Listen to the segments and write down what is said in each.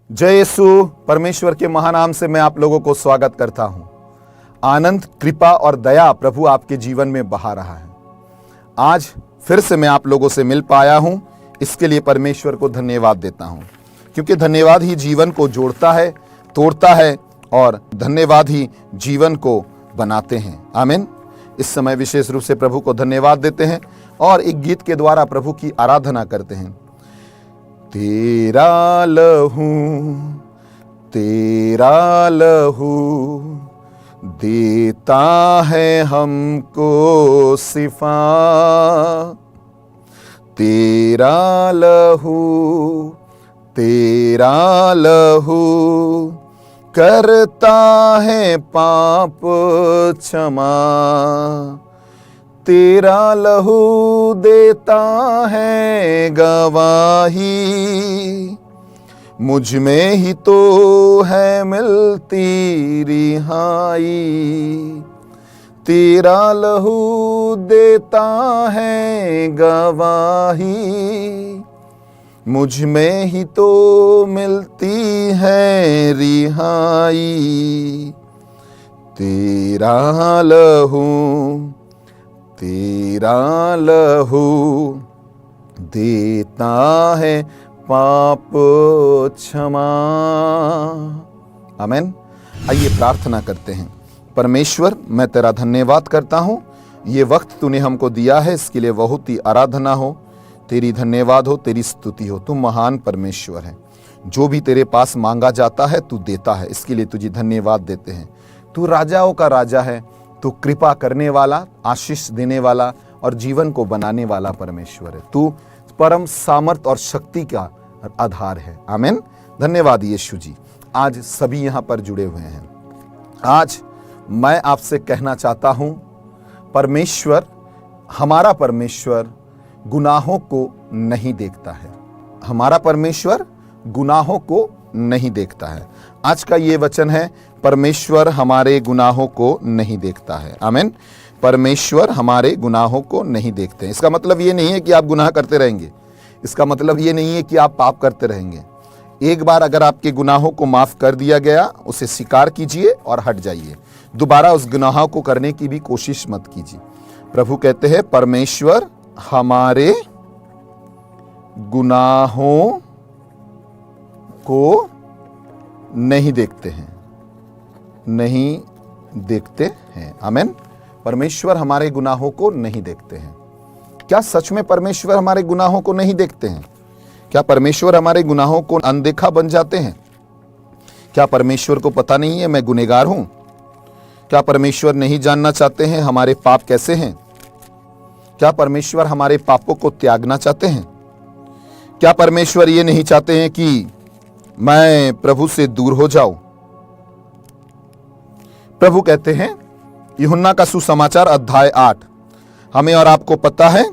जय यीशु। परमेश्वर के महानाम से मैं आप लोगों को स्वागत करता हूं। आनंद, कृपा और दया प्रभु आपके जीवन में बहा रहा है। आज फिर से मैं आप लोगों से मिल पाया हूं, इसके लिए परमेश्वर को धन्यवाद देता हूं, क्योंकि धन्यवाद ही जीवन को जोड़ता है, तोड़ता है और धन्यवाद ही जीवन को बनाते हैं। आमीन। इस समय विशेष रूप से प्रभु को धन्यवाद देते हैं और एक गीत के द्वारा प्रभु की आराधना करते हैं। तेरा लहू देता है हमको शिफा, तेरा लहू करता है पाप क्षमा, तेरा लहू देता है गवाही, मुझ में ही तो है मिलती रिहाई, तेरा लहू देता है गवाही, मुझ में ही तो मिलती है रिहाई, तेरा लहू देता है पाप क्षमा। आमीन। आइए प्रार्थना करते हैं। परमेश्वर, मैं तेरा धन्यवाद करता हूँ, ये वक्त तूने हमको दिया है, इसके लिए बहुत ही आराधना हो, तेरी धन्यवाद हो, तेरी स्तुति हो। तू महान परमेश्वर है। जो भी तेरे पास मांगा जाता है तू देता है, इसके लिए तुझे धन्यवाद देते हैं। तू राजाओं का राजा है, तू कृपा करने वाला, आशीष देने वाला और जीवन को बनाने वाला परमेश्वर है। तू परम सामर्थ और शक्ति का आधार है। आमीन। धन्यवाद यीशु जी। आज सभी यहाँ पर जुड़े हुए हैं। आज मैं आपसे कहना चाहता हूँ, परमेश्वर, हमारा परमेश्वर गुनाहों को नहीं देखता है। हमारा परमेश्वर गुनाहों को नहीं देखता है। आज का ये वचन है, परमेश्वर हमारे गुनाहों को नहीं देखता है। आमीन। परमेश्वर हमारे गुनाहों को नहीं देखते हैं। इसका मतलब ये नहीं है कि आप गुनाह करते रहेंगे। इसका मतलब ये नहीं है कि आप पाप करते रहेंगे। एक बार अगर आपके गुनाहों को माफ कर दिया गया, उसे स्वीकार कीजिए और हट जाइए। दोबारा उस गुनाहों को करने की भी कोशिश मत कीजिए। प्रभु कहते हैं, परमेश्वर हमारे गुनाहों को नहीं देखते हैं, नहीं देखते हैं। आमीन। परमेश्वर हमारे गुनाहों को नहीं देखते हैं। क्या सच में परमेश्वर हमारे गुनाहों को नहीं देखते हैं? क्या परमेश्वर हमारे गुनाहों को अनदेखा बन जाते हैं? क्या परमेश्वर को पता नहीं है मैं गुनहगार हूं? क्या परमेश्वर नहीं जानना चाहते हैं हमारे पाप कैसे हैं? क्या परमेश्वर हमारे पापों को त्यागना चाहते हैं? क्या परमेश्वर ये नहीं चाहते हैं कि मैं प्रभु से दूर हो जाऊं? प्रभु कहते हैं, यूहन्ना का सुसमाचार अध्याय 8, हमें और आपको पता है,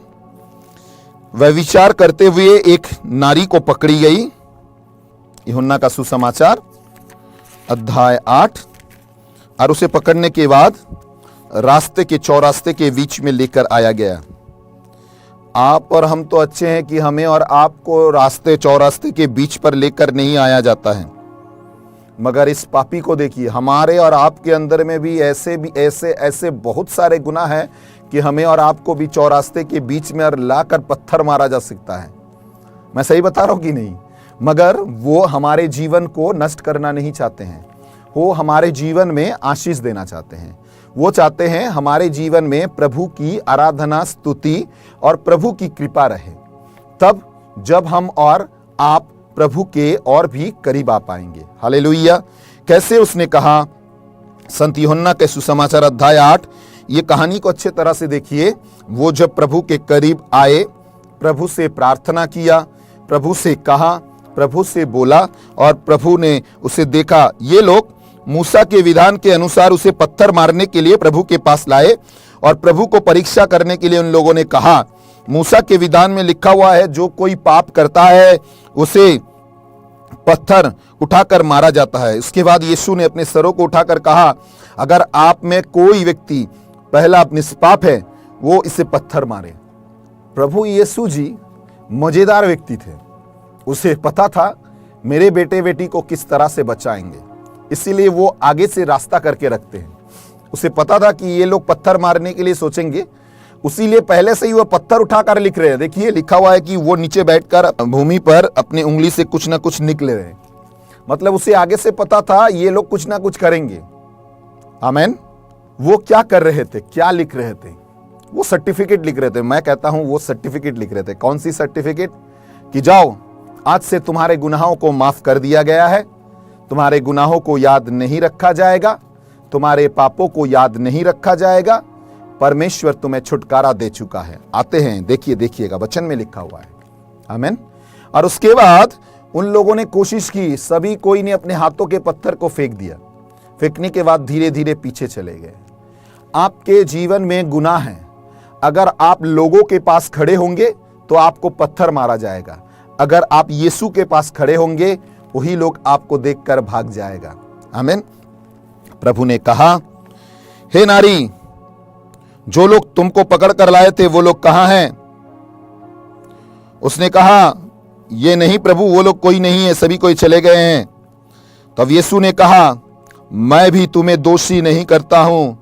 वह विचार करते हुए एक नारी को पकड़ी गई। यूहन्ना का सुसमाचार अध्याय 8, और उसे पकड़ने के बाद रास्ते के चौरास्ते के बीच में लेकर आया गया। आप और हम तो अच्छे हैं कि हमें और आपको रास्ते चौरास्ते के बीच पर लेकर नहीं आया जाता है, मगर इस पापी को देखिए। हमारे और आपके अंदर में भी ऐसे बहुत सारे गुनाह हैं कि हमें और आपको भी चौरास्ते के बीच में और लाकर पत्थर मारा जा सकता है। मैं सही बता रहा हूं कि नहीं? मगर वो हमारे जीवन को नष्ट करना नहीं चाहते हैं। वो हमारे जीवन में आशीष देना चाहते हैं। वो चाहते हैं हमारे जीवन में प्रभु की आराधना, स्तुति और प्रभु की कृपा रहे। तब जब हम और आप प्रभु के और भी करीब आ पाएंगे। हालेलुया। कैसे उसने कहा, संत यूहन्ना के सुसमाचार अध्याय 8, ये कहानी को अच्छे तरह से देखिए। वो जब प्रभु के करीब आए, प्रभु से प्रार्थना किया, प्रभु से कहा, प्रभु से बोला और प्रभु ने उसे देखा। ये लोग मूसा के विधान के अनुसार उसे पत्थर मारने के लिए प्रभु के पास लाए और प्रभु को परीक्षा करने के लिए उन लोगों ने कहा, मूसा के विधान में लिखा हुआ है, जो कोई पाप करता है उसे पत्थर उठाकर मारा जाता है। उसके बाद यीशु ने अपने सरों को उठाकर कहा, अगर आप में कोई व्यक्ति पहला निष्पाप है, वो इसे पत्थर मारे। प्रभु यीशु जी मजेदार व्यक्ति थे। उसे पता था मेरे बेटे बेटी को किस तरह से बचाएंगे। इसीलिए वो आगे से रास्ता करके रखते हैं। उसे पता था कि ये लोग पत्थर मारने के लिए सोचेंगे, उसीलिए पहले से ही वो पत्थर उठाकर लिख रहे हैं। देखिए लिखा हुआ है कि वो नीचे बैठकर भूमि पर अपनी उंगली से कुछ ना कुछ निकले रहे। मतलब उसे आगे से पता था ये लोग कुछ ना कुछ करेंगे। आमेन। वो क्या कर रहे थे, क्या लिख रहे थे? वो सर्टिफिकेट लिख रहे थे। मैं कहता हूं वो सर्टिफिकेट लिख रहे थे। कौन सी सर्टिफिकेट? कि जाओ, आज से तुम्हारे गुनाहों को माफ कर दिया गया है, तुम्हारे गुनाहों को याद नहीं रखा जाएगा, तुम्हारे पापों को याद नहीं रखा जाएगा, परमेश्वर तुम्हें छुटकारा दे चुका है। आते हैं, देखिएगा, वचन में लिखा हुआ है। आमीन। और उसके बाद उन लोगों ने कोशिश की, सभी कोई ने अपने हाथों के पत्थर को फेंक दिया। फेंकने के बाद धीरे धीरे पीछे चले गए। आपके जीवन में गुनाह है, अगर आप लोगों के पास खड़े होंगे तो आपको पत्थर मारा जाएगा। अगर आप यीशु के पास खड़े होंगे, वही लोग आपको देखकर भाग जाएगा। आमीन। प्रभु ने कहा, हे नारी, जो लोग तुमको पकड़ कर लाए थे वो लोग कहां हैं? उसने कहा, ये नहीं प्रभु, वो लोग कोई नहीं है, सभी कोई चले गए हैं। तब यीशु ने कहा, मैं भी तुम्हें दोषी नहीं करता हूं,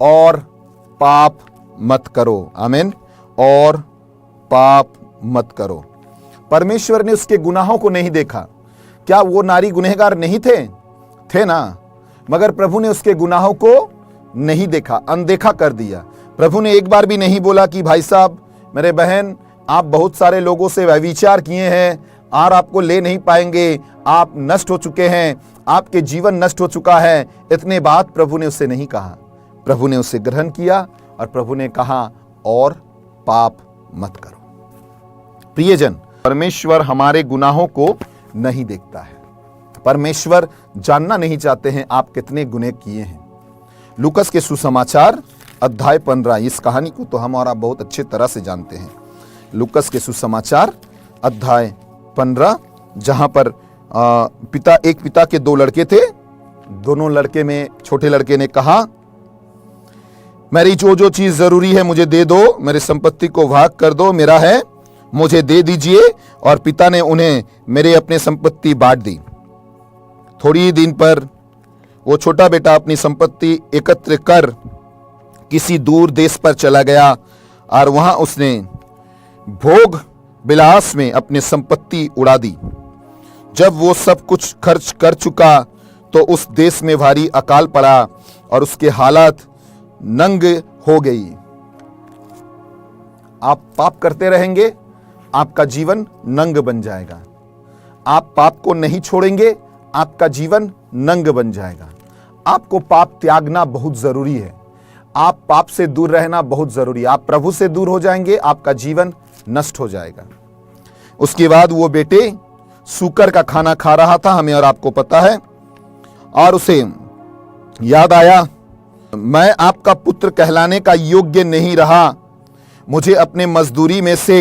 और पाप मत करो। आमीन। और पाप मत करो। परमेश्वर ने उसके गुनाहों को नहीं देखा। क्या वो नारी गुनहगार नहीं थे ना? मगर प्रभु ने उसके गुनाहों को नहीं देखा, अनदेखा कर दिया। प्रभु ने एक बार भी नहीं बोला कि भाई साहब, मेरे बहन, आप बहुत सारे लोगों से व्यभिचार किए हैं और आपको ले नहीं पाएंगे, आप नष्ट हो चुके हैं, आपके जीवन नष्ट हो चुका है। इतने बात प्रभु ने उससे नहीं कहा। प्रभु ने उसे ग्रहण किया और प्रभु ने कहा, और पाप मत करो। प्रियजन, परमेश्वर हमारे गुनाहों को नहीं देखता है। परमेश्वर जानना नहीं चाहते हैं आप कितने गुनाह किए हैं। लूकस के सुसमाचार अध्याय 15, इस कहानी को तो हम और आप बहुत अच्छे तरह से जानते हैं। लूकस के सुसमाचार अध्याय 15, जहां पर एक पिता के दो लड़के थे। दोनों लड़के में छोटे लड़के ने कहा, मेरी जो चीज जरूरी है मुझे दे दो, मेरी संपत्ति को भाग कर दो, मेरा है मुझे दे दीजिए। और पिता ने उन्हें मेरे अपने संपत्ति बांट दी। थोड़ी ही दिन पर वो छोटा बेटा अपनी संपत्ति एकत्र कर किसी दूर देश पर चला गया और वहां उसने भोग विलास में अपनी संपत्ति उड़ा दी। जब वो सब कुछ खर्च कर चुका तो उस देश में भारी अकाल पड़ा और उसके हालत नंग हो गई। आप पाप करते रहेंगे, आपका जीवन नंग बन जाएगा। आप पाप को नहीं छोड़ेंगे, आपका जीवन नंग बन जाएगा। आपको पाप त्यागना बहुत जरूरी है। आप पाप से दूर रहना बहुत जरूरी है। आप प्रभु से दूर हो जाएंगे, आपका जीवन नष्ट हो जाएगा। उसके बाद वो बेटे सूकर का खाना खा रहा था, हमें और आपको पता है, और उसे याद आया, मैं आपका पुत्र कहलाने का योग्य नहीं रहा, मुझे अपने मजदूरी में से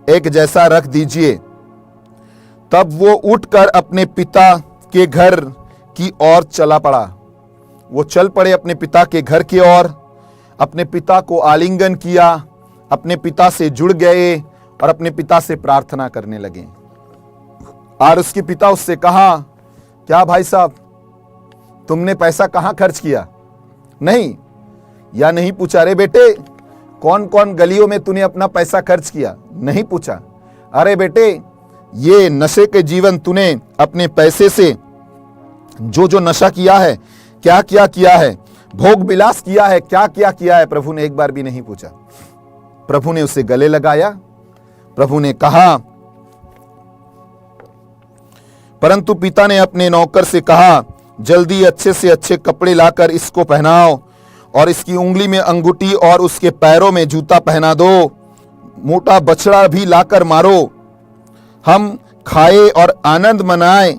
एक जैसा रख दीजिए। तब वो उठकर अपने पिता के घर की ओर चला पड़ा। वो चल पड़े अपने पिता के घर की ओर, अपने पिता को आलिंगन किया, अपने पिता से जुड़ गए और अपने पिता से प्रार्थना करने लगे। और उसके पिता उससे कहा, क्या भाई साहब, तुमने पैसा कहां खर्च किया? नहीं, या नहीं पूछा, अरे बेटे, कौन कौन गलियों में तूने अपना पैसा खर्च किया? नहीं पूछा। अरे बेटे, ये नशे के जीवन तूने अपने पैसे से जो नशा किया है, क्या क्या किया है, भोग विलास किया है, क्या क्या किया है? प्रभु ने एक बार भी नहीं पूछा। प्रभु ने उसे गले लगाया। प्रभु ने कहा, परंतु पिता ने अपने नौकर से कहा, जल्दी अच्छे से अच्छे कपड़े लाकर इसको पहनाओ और इसकी उंगली में अंगूठी और उसके पैरों में जूता पहना दो। मोटा बछड़ा भी लाकर मारो, हम खाए और आनंद मनाएं,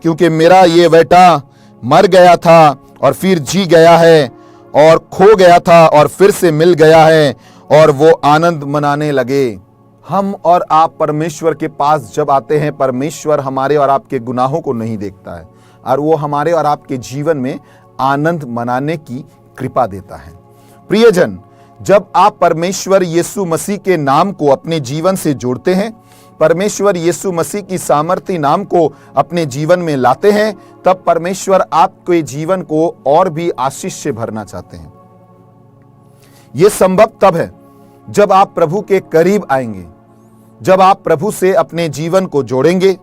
क्योंकि मेरा ये बेटा मर गया था और फिर जी गया है, और खो गया था और फिर से मिल गया है। और वो आनंद मनाने लगे। हम और आप परमेश्वर के पास जब आते हैं, परमेश्वर हमारे और आपके गुनाहों को नहीं देखता है और वो हमारे और आपके जीवन में आनंद मनाने की कृपा देता है। प्रियजन, जब आप परमेश्वर यीशु मसीह के नाम को अपने जीवन से जोड़ते हैं, परमेश्वर यीशु मसीह की सामर्थी नाम को अपने जीवन में लाते हैं, तब परमेश्वर आपके जीवन को और भी आशीष से भरना चाहते हैं। यह संभव तब है जब आप प्रभु के करीब आएंगे, जब आप प्रभु से अपने जीवन को जोड़ेंगे,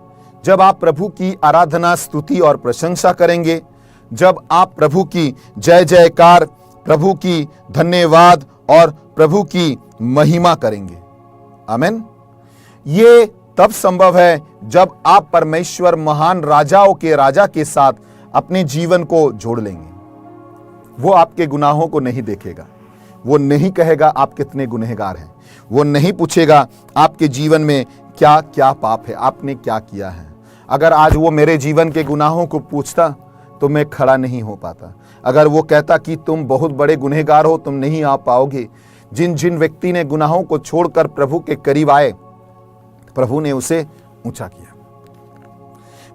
जब आप प्रभु की आराधना, स्तुति और प्रशंसा करेंगे, जब आप प्रभु की जय जयकार, प्रभु की धन्यवाद और प्रभु की महिमा करेंगे। आमीन। ये तब संभव है जब आप परमेश्वर महान राजाओं के राजा के साथ अपने जीवन को जोड़ लेंगे। वो आपके गुनाहों को नहीं देखेगा, वो नहीं कहेगा आप कितने गुनहगार हैं, वो नहीं पूछेगा आपके जीवन में क्या क्या पाप है, आपने क्या किया है। अगर आज वो मेरे जीवन के गुनाहों को पूछता तो मैं खड़ा नहीं हो पाता। अगर वो कहता कि तुम बहुत बड़े गुनहगार हो, तुम नहीं आ पाओगे। जिन जिन व्यक्ति ने गुनाहों को छोड़कर प्रभु के करीब आए, प्रभु ने उसे ऊंचा किया।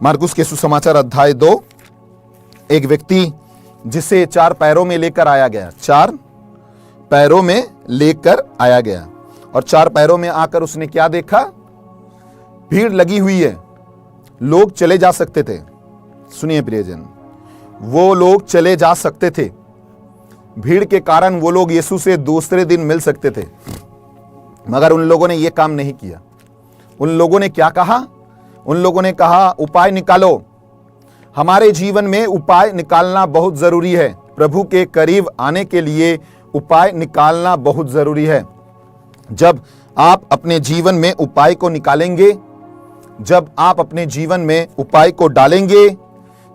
मार्कुस के सुसमाचार अध्याय 2, एक व्यक्ति जिसे 4 पैरों में लेकर आया गया, 4 पैरों में लेकर आया गया, और 4 पैरों में आकर उसने क्या देखा? भीड़ लगी हुई है, लोग चले जा सकते थे। सुनिए प्रियजन, वो लोग चले जा सकते थे, भीड़ के कारण वो लोग यीशु से दूसरे दिन मिल सकते थे, मगर उन लोगों ने ये काम नहीं किया। उन लोगों ने क्या कहा? उन लोगों ने कहा उपाय निकालो। हमारे जीवन में उपाय निकालना बहुत जरूरी है। प्रभु के करीब आने के लिए उपाय निकालना बहुत जरूरी है। जब आप अपने जीवन में उपाय को निकालेंगे, जब आप अपने जीवन में उपाय को डालेंगे,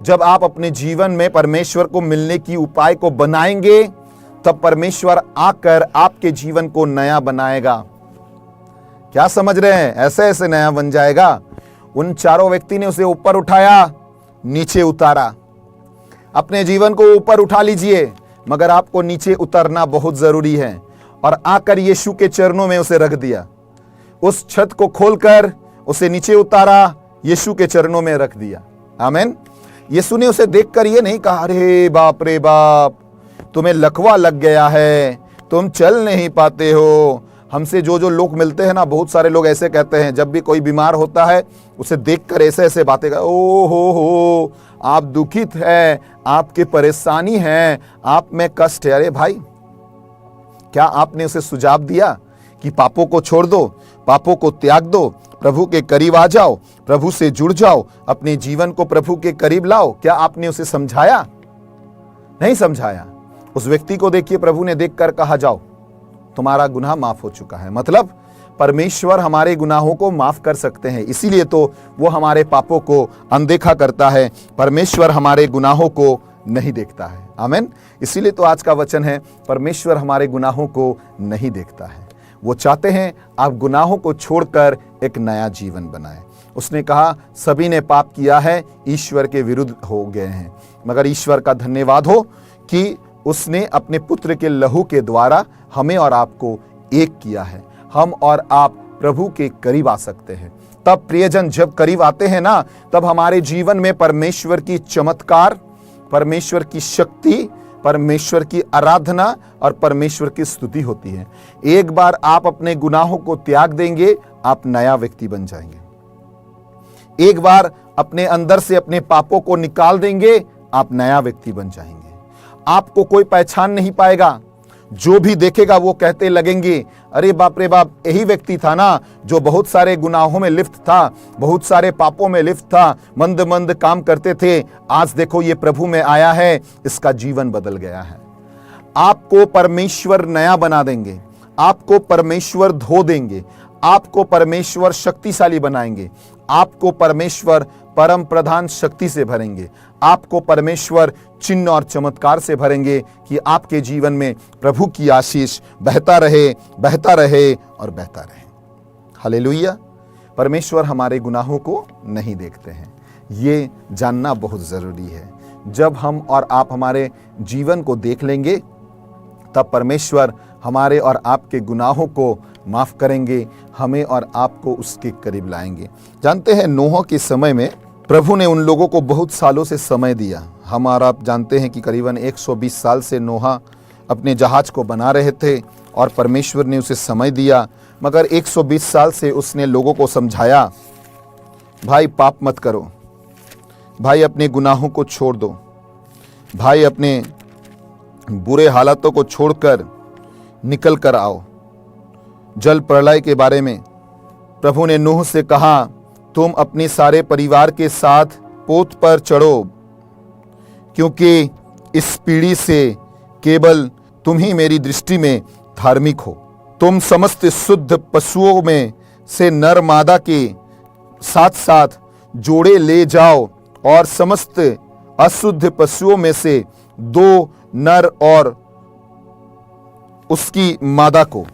जब आप अपने जीवन में परमेश्वर को मिलने की उपाय को बनाएंगे, तब परमेश्वर आकर आपके जीवन को नया बनाएगा। क्या समझ रहे हैं? ऐसे ऐसे नया बन जाएगा। उन 4 व्यक्ति ने उसे ऊपर उठाया, नीचे उतारा। अपने जीवन को ऊपर उठा लीजिए, मगर आपको नीचे उतरना बहुत जरूरी है। और आकर यीशु के चरणों में उसे रख दिया। उस छत को खोलकर उसे नीचे उतारा, यीशु के चरणों में रख दिया। आमीन। यीशु ने उसे देखकर ये नहीं कहा अरे बाप रे बाप, तुम्हें लकवा लग गया है, तुम चल नहीं पाते हो। हमसे जो लोग मिलते हैं ना, बहुत सारे लोग ऐसे कहते हैं, जब भी कोई बीमार होता है उसे देखकर ऐसे ऐसे बातें कर, ओ हो आप दुखित हैं, आपकी परेशानी है, आप में कष्ट है। अरे भाई, क्या आपने उसे सुझाव दिया कि पापों को छोड़ दो, पापों को त्याग दो, प्रभु के करीब आ जाओ, प्रभु से जुड़ जाओ, अपने जीवन को प्रभु के करीब लाओ? क्या आपने उसे समझाया? नहीं समझाया। उस व्यक्ति को देखिए, प्रभु ने देखकर कहा जाओ, तुम्हारा गुनाह माफ हो चुका है। मतलब परमेश्वर हमारे गुनाहों को माफ कर सकते हैं, इसीलिए तो वो हमारे पापों को अनदेखा करता है। परमेश्वर हमारे गुनाहों को नहीं देखता है। आमीन। इसीलिए तो आज का वचन है, परमेश्वर हमारे गुनाहों को नहीं देखता है। वो चाहते हैं आप गुनाहों को छोड़कर एक नया जीवन बनाएं। उसने कहा सभी ने पाप किया है, ईश्वर के विरुद्ध हो गए हैं, मगर ईश्वर का धन्यवाद हो कि उसने अपने पुत्र के लहू के द्वारा हमें और आपको एक किया है। हम और आप प्रभु के करीब आ सकते हैं। तब प्रियजन जब करीब आते हैं ना, तब हमारे जीवन में परमेश्वर की चमत्कार, परमेश्वर की शक्ति, परमेश्वर की आराधना और परमेश्वर की स्तुति होती है। एक बार आप अपने गुनाहों को त्याग देंगे, आप नया व्यक्ति बन जाएंगे। एक बार अपने अंदर से अपने पापों को निकाल देंगे, आप नया व्यक्ति बन जाएंगे। आपको कोई पहचान नहीं पाएगा। जो भी देखेगा वो कहते लगेंगे अरे बाप रे बाप, यही व्यक्ति था ना जो बहुत सारे गुनाहों में लिप्त था, बहुत सारे पापों में लिप्त था, मंद मंद काम करते थे, आज देखो ये प्रभु में आया है, इसका जीवन बदल गया है। आपको परमेश्वर नया बना देंगे, आपको परमेश्वर धो देंगे, आपको परमेश्वर शक्तिशाली बनाएंगे, आपको परमेश्वर परम प्रधान शक्ति से भरेंगे, आपको परमेश्वर चिन्ह और चमत्कार से भरेंगे कि आपके जीवन में प्रभु की आशीष बहता रहे, बहता रहे और बहता रहे। हालेलुया। परमेश्वर हमारे गुनाहों को नहीं देखते हैं, ये जानना बहुत जरूरी है। जब हम और आप हमारे जीवन को देख लेंगे, तब परमेश्वर हमारे और आपके गुनाहों को माफ करेंगे, हमें और आपको उसके करीब लाएंगे। जानते हैं नूह के समय में प्रभु ने उन लोगों को बहुत सालों से समय दिया। हम और आप जानते हैं कि करीबन 120 साल से नूह अपने जहाज को बना रहे थे और परमेश्वर ने उसे समय दिया। मगर 120 साल से उसने लोगों को समझाया, भाई पाप मत करो, भाई अपने गुनाहों को छोड़ दो, भाई अपने बुरे हालातों को छोड़कर निकल कर आओ। जल प्रलय के बारे में प्रभु ने नूह से कहा, तुम अपने सारे परिवार के साथ पोत पर चढ़ो, क्योंकि इस पीढ़ी से केवल तुम ही मेरी दृष्टि में धार्मिक हो। तुम समस्त शुद्ध पशुओं में से नर मादा के साथ साथ जोड़े ले जाओ और समस्त अशुद्ध पशुओं में से 2 नर और उसकी मादा को।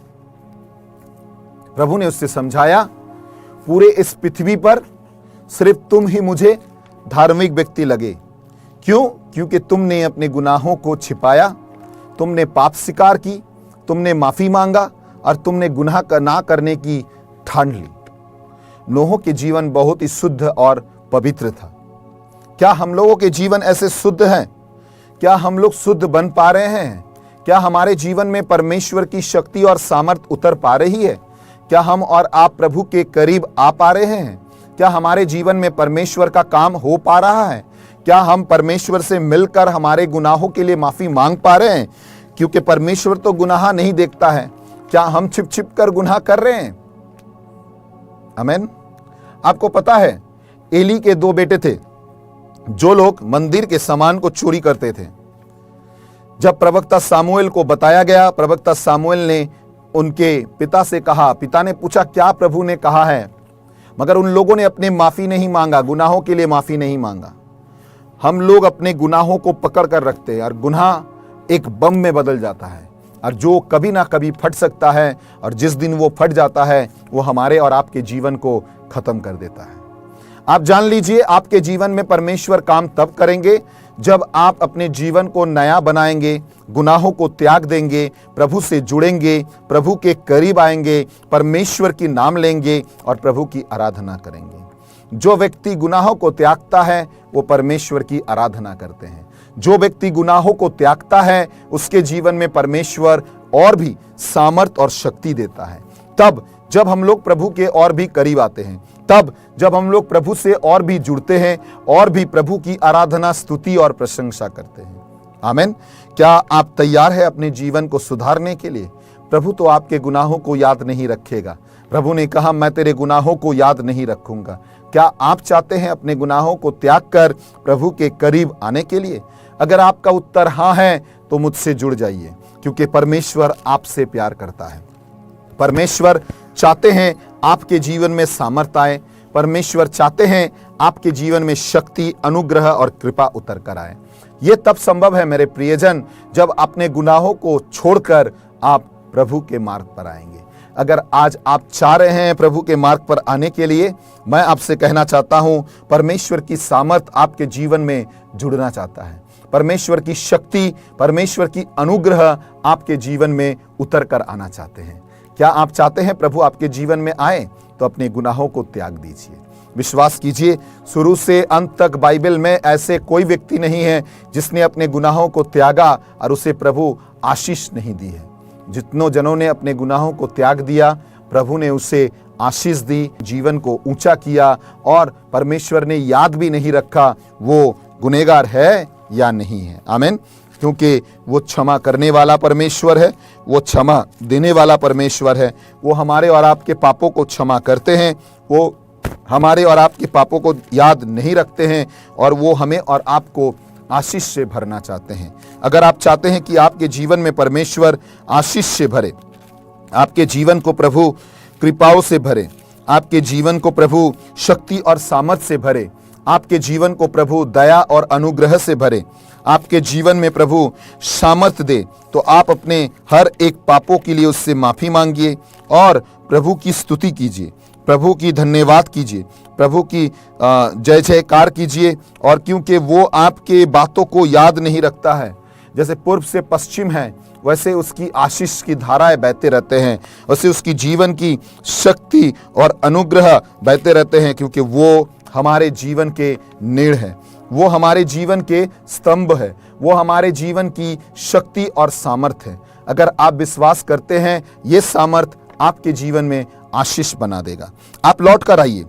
प्रभु ने उससे समझाया, पूरे इस पृथ्वी पर सिर्फ तुम ही मुझे धार्मिक व्यक्ति लगे। क्यों? क्योंकि तुमने अपने गुनाहों को छिपाया, तुमने पाप स्वीकार की, तुमने माफी मांगा और तुमने गुनाह ना करने की ठान ली। नूह के जीवन बहुत ही शुद्ध और पवित्र था। क्या हम लोगों के जीवन ऐसे शुद्ध हैं? क्या हम लोग शुद्ध बन पा रहे हैं? क्या हमारे जीवन में परमेश्वर की शक्ति और सामर्थ उतर पा रही है? क्या हम और आप प्रभु के करीब आ पा रहे हैं? क्या हमारे जीवन में परमेश्वर का काम हो पा रहा है? क्या हम परमेश्वर से मिलकर हमारे गुनाहों के लिए माफी मांग पा रहे हैं? क्योंकि परमेश्वर तो गुनाह नहीं देखता है। क्या हम छिप छिप कर गुनाह कर रहे हैं? आमीन। आपको पता है, एली के 2 बेटे थे जो लोग मंदिर के सामान को चोरी करते थे। जब प्रवक्ता सामुएल को बताया गया, प्रवक्ता सामुएल ने उनके पिता से कहा, पिता ने पूछा क्या प्रभु ने कहा है, मगर उन लोगों ने अपने माफी नहीं मांगा, गुनाहों के लिए माफी नहीं मांगा। हम लोग अपने गुनाहों को पकड़ कर रखते हैं और गुनाह एक बम में बदल जाता है और जो कभी ना कभी फट सकता है, और जिस दिन वो फट जाता है वो हमारे और आपके जीवन को खत्म कर देता है। आप जान लीजिए, आपके जीवन में परमेश्वर काम तब करेंगे जब आप अपने जीवन को नया बनाएंगे, गुनाहों को त्याग देंगे, प्रभु से जुड़ेंगे, प्रभु के करीब आएंगे, परमेश्वर की नाम लेंगे और प्रभु की आराधना करेंगे। जो व्यक्ति गुनाहों को त्यागता है वो परमेश्वर की आराधना करते हैं। जो व्यक्ति गुनाहों को त्यागता है उसके जीवन में परमेश्वर और भी सामर्थ और शक्ति देता है। तब जब हम लोग प्रभु के और भी करीब आते हैं, तब जब हम लोग प्रभु से और भी जुड़ते हैं और भी प्रभु की आराधना, स्तुति और प्रशंसा करते हैं। आमीन। क्या आप तैयार हैं अपने जीवन को सुधारने के लिए? प्रभु तो आपके गुनाहों को याद नहीं रखेगा। प्रभु ने कहा, मैं तेरे गुनाहों को याद नहीं रखूंगा। क्या आप चाहते हैं अपने गुनाहों को त्याग कर प्रभु के करीब आने के लिए? अगर आपका उत्तर हाँ है तो मुझसे जुड़ जाइए, क्योंकि परमेश्वर आपसे प्यार करता है। परमेश्वर चाहते हैं आपके जीवन में सामर्थ आए। परमेश्वर चाहते हैं आपके जीवन में शक्ति, अनुग्रह और कृपा उतर कर आए। यह तब संभव है मेरे प्रियजन, जब अपने गुनाहों को छोड़कर आप प्रभु के मार्ग पर आएंगे। अगर आज आप चाह रहे हैं प्रभु के मार्ग पर आने के लिए, मैं आपसे कहना चाहता हूं, परमेश्वर की सामर्थ आपके जीवन में जुड़ना चाहता है। परमेश्वर की शक्ति, परमेश्वर की अनुग्रह आपके जीवन में उतर कर आना चाहते हैं। क्या आप चाहते हैं प्रभु आपके जीवन में आए? तो अपने गुनाहों को त्याग दीजिए। विश्वास कीजिए, शुरू से अंत तक बाइबल में ऐसे कोई व्यक्ति नहीं है जिसने अपने गुनाहों को त्यागा और उसे प्रभु आशीष नहीं दी है। जितनों जनों ने अपने गुनाहों को त्याग दिया, प्रभु ने उसे आशीष दी, जीवन को ऊंचा किया, और परमेश्वर ने याद भी नहीं रखा वो गुनहगार है या नहीं है। आमीन। क्योंकि वो क्षमा करने वाला परमेश्वर है, वो क्षमा देने वाला परमेश्वर है। वो हमारे और आपके पापों को क्षमा करते हैं, वो हमारे और आपके पापों को याद नहीं रखते हैं, और वो हमें और आपको आशीष से भरना चाहते हैं। अगर आप चाहते हैं कि आपके जीवन में परमेश्वर आशीष से भरे, आपके जीवन को प्रभु कृपाओं से भरे, आपके जीवन को प्रभु शक्ति और सामर्थ से भरे, आपके जीवन को प्रभु दया और अनुग्रह से भरे, आपके जीवन में प्रभु सामर्थ दे, तो आप अपने हर एक पापों के लिए उससे माफी मांगिए और प्रभु की स्तुति कीजिए, प्रभु की धन्यवाद कीजिए, प्रभु की जय जयकार कीजिए। और क्योंकि वो आपके बातों को याद नहीं रखता है, जैसे पूर्व से पश्चिम है वैसे उसकी आशीष की धाराएं बहते रहते हैं, वैसे उसकी जीवन की शक्ति और अनुग्रह बहते रहते हैं, क्योंकि वो हमारे जीवन के नीड़ है, वो हमारे जीवन के स्तंभ है, वो हमारे जीवन की शक्ति और सामर्थ है। अगर आप विश्वास करते हैं ये सामर्थ आपके जीवन में आशीष बना देगा। आप लौट कर आइए,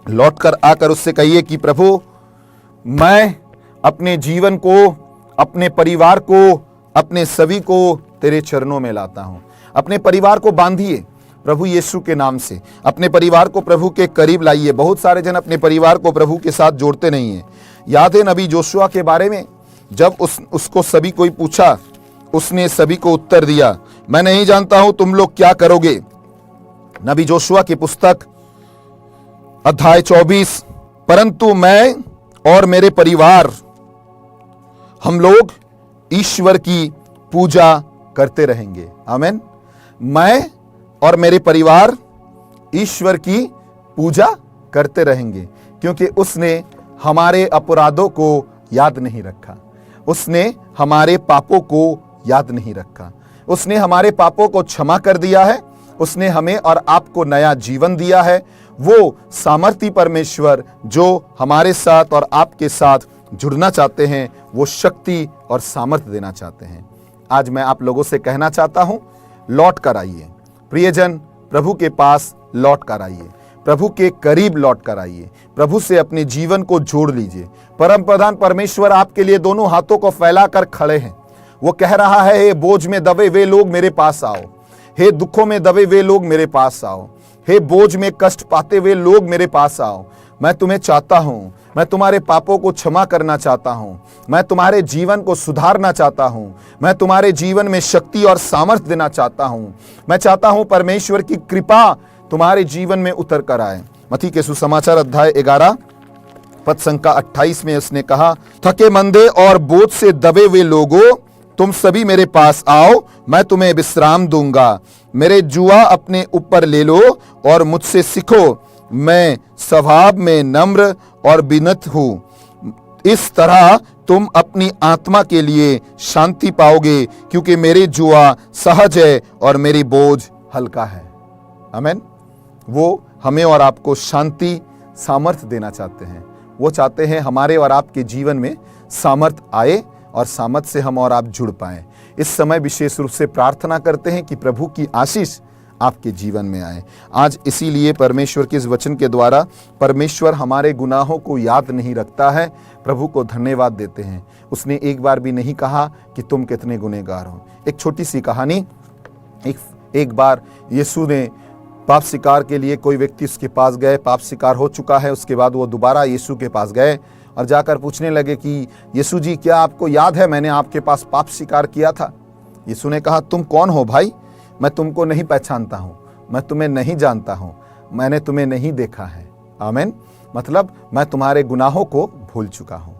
लौट कर आकर उससे कहिए कि प्रभु, मैं अपने जीवन को, अपने परिवार को, अपने सभी को तेरे चरणों में लाता हूं। अपने परिवार को बांधिए प्रभु यीशु के नाम से, अपने परिवार को प्रभु के करीब लाइए। बहुत सारे जन अपने परिवार को प्रभु के साथ जोड़ते नहीं हैं। याद है नबी जोशुआ के बारे में, जब उसको सभी कोई पूछा, उसने सभी को उत्तर दिया, मैं नहीं जानता हूं तुम लोग क्या करोगे। नबी जोशुआ की पुस्तक अध्याय 24, परंतु मैं और मेरे परिवार, हम लोग ईश्वर की पूजा करते रहेंगे। आमीन। मैं और मेरे परिवार ईश्वर की पूजा करते रहेंगे, क्योंकि उसने हमारे अपराधों को याद नहीं रखा, उसने हमारे पापों को याद नहीं रखा, उसने हमारे पापों को क्षमा कर दिया है, उसने हमें और आपको नया जीवन दिया है। वो सामर्थी परमेश्वर जो हमारे साथ और आपके साथ जुड़ना चाहते हैं, वो शक्ति और सामर्थ्य देना चाहते हैं। आज मैं आप लोगों से कहना चाहता हूं, लौट कर आइए प्रियजन, प्रभु के पास लौट कर आइए, प्रभु के करीब लौट कर आइए, प्रभु से अपने जीवन को जोड़ लीजिए। परम प्रधान परमेश्वर आपके लिए दोनों हाथों को फैलाकर खड़े हैं। वो कह रहा है, हे बोझ में दबे हुए लोग मेरे पास आओ, हे दुखों में दबे हुए लोग मेरे पास आओ, हे बोझ में कष्ट पाते हुए लोग मेरे पास आओ। मैं तुम्हें चाहता हूं, मैं तुम्हारे पापों को क्षमा करना चाहता हूं, मैं तुम्हारे जीवन को सुधारना चाहता हूं, मैं तुम्हारे जीवन में शक्ति और सामर्थ्य देना चाहता हूं। मैं चाहता हूं परमेश्वर की कृपा तुम्हारे जीवन में उतर कर आए। मत्ती के सुसमाचार अध्याय 11 पद संख्या 28 में उसने कहा, थके मंदे और बोझ से दबे हुए लोगों, तुम सभी मेरे पास आओ, मैं तुम्हें विश्राम दूंगा। मेरे जुआ अपने ऊपर ले लो और मुझसे सीखो, मैं स्वभाव में नम्र और विनम्र हूं। इस तरह तुम अपनी आत्मा के लिए शांति पाओगे, क्योंकि मेरी जुआ सहज है और मेरी बोझ हल्का है। आमीन। वो हमें और आपको शांति, सामर्थ्य देना चाहते हैं। वो चाहते हैं हमारे और आपके जीवन में सामर्थ्य आए और सामर्थ्य से हम और आप जुड़ पाएं। इस समय विशेष रूप से प्रार्थना करते हैं कि प्रभु की आशीष आपके जीवन में आए। आज इसीलिए परमेश्वर के इस वचन के द्वारा परमेश्वर हमारे गुनाहों को याद नहीं रखता है। प्रभु को धन्यवाद देते हैं। उसने एक बार भी नहीं कहा कि तुम कितने गुनहगार हो। एक छोटी सी कहानी, एक बार यीशु ने पाप स्वीकार के लिए, कोई व्यक्ति उसके पास गए, पाप स्वीकार हो चुका है। उसके बाद वो दोबारा यीशु के पास गए और जाकर पूछने लगे कि यीशु जी, क्या आपको याद है मैंने आपके पास पाप स्वीकार किया था? यीशु ने कहा, तुम कौन हो भाई? मैं तुमको नहीं पहचानता हूं, मैं तुम्हें नहीं जानता हूं, मैंने तुम्हें नहीं देखा है। आमीन। मतलब मैं तुम्हारे गुनाहों को भूल चुका हूं।